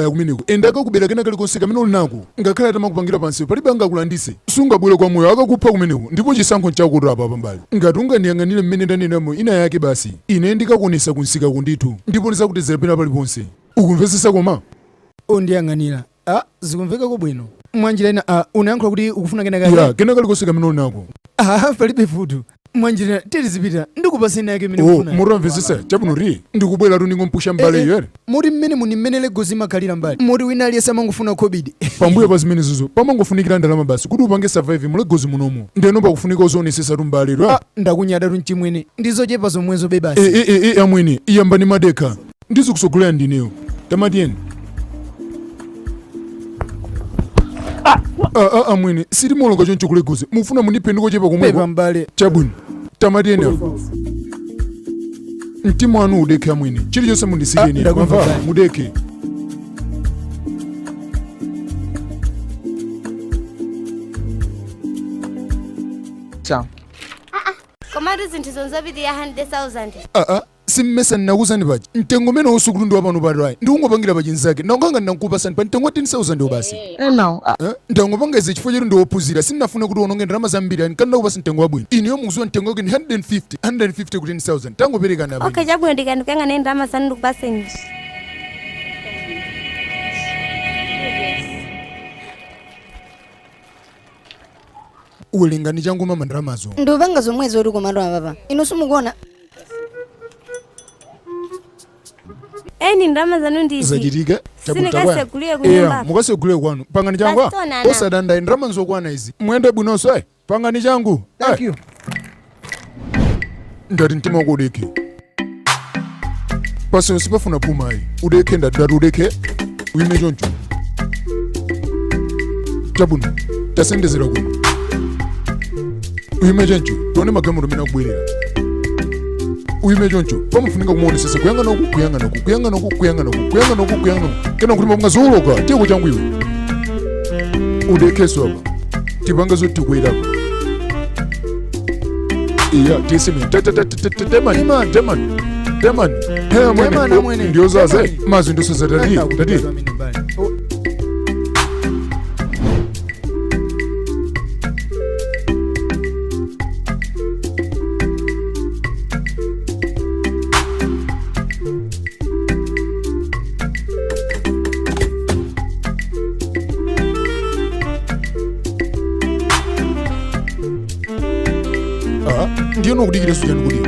kumeneko endaka kubera kena kali konseka mino linako ngakhala atamakupangira pansi palibe angakulandise sungabwere kwa moyo akakupha kumeneko ndipo chisankho nchakuti apa pambali ngati ungandiyang'anire mmene ndanenamo ina yake basi ine ndikakuonesa kunsika kundithu ndipo ndizakutezera pena paliponse ukumvesesa koma ondiyang'anira zikumveka bwino mwanjira ina unayankhula kuti ukufuna kena kali konseka mino linako palibe vuto mwanjira tizipita ndikupaseni yake mene kufuna muramvesesa chabwino ndikubwera ndingompusha mbali yere muri mmene muni mmene legozi makhalira mbali muri wina aliyese amangofuna covid pambuyo pa zimene zizo pamangofunikira ndalama basi kuti upange survive mu legozi munomu ndeno pakufunika uzionesesa tumbaliro ndakunyada tunchimwene ndizochepa zomwezo bebasi amwene iyambani madekha ndizikusogolera ndineyo tamatiyeni amwene sitimolonga choncho kulegozi mufuna mundipe ndikochepa komweko mbale chabwino tamatiyeni mtima wanu udekhe amwene chilichonse mundisikeni mudekhe komatu zinthu zonzapiti ya 100,000 simmesa nnakuwuzani pachi mtengo umene usukulu ndi wapano patwayi ndikungopangira pachinzake ndakukanga ndakupasani pa mtengo wa 10,000 basi ndangopanga izi chifukwa choti ndiwophunzira sinnafuna kuti uwononge ndalama zambiri ani kandi ndakupasa mtengo wabwino ineyo mukuziwa mtengo wake ni 150 ku 10,000 tangoperekani apa okay chabwino ndikandikuyang'anira ndalama zanu ndikupaseni uwelengani changu mama ndalamazo ndikupanga zomwezo uli kumalo apapa inu simukuona eni ndalama zanu ndizi zachitika sinikasegulire kunyumba mukasegulire kwanu pangani changu osadandayi ndalama nzokwana izi muyende bwinonso pangani changu ndati mtima wako udekhe pasino sipafuna pumayi udekhe ndati udekhe uyime choncho chabwino tasendezera kuno uyime choncho tione magamiro mene akubwerera uyime choncho pamufunika kumuonesesa kuyang'ana uku kena kuti mapunga zooloka tiyeko changu iwe udekheso apa tipanga zoti tikwerapo iya tisemeni temani ndiyozaza mazi ndoseza tati ndiyo nokudikira sujani kuti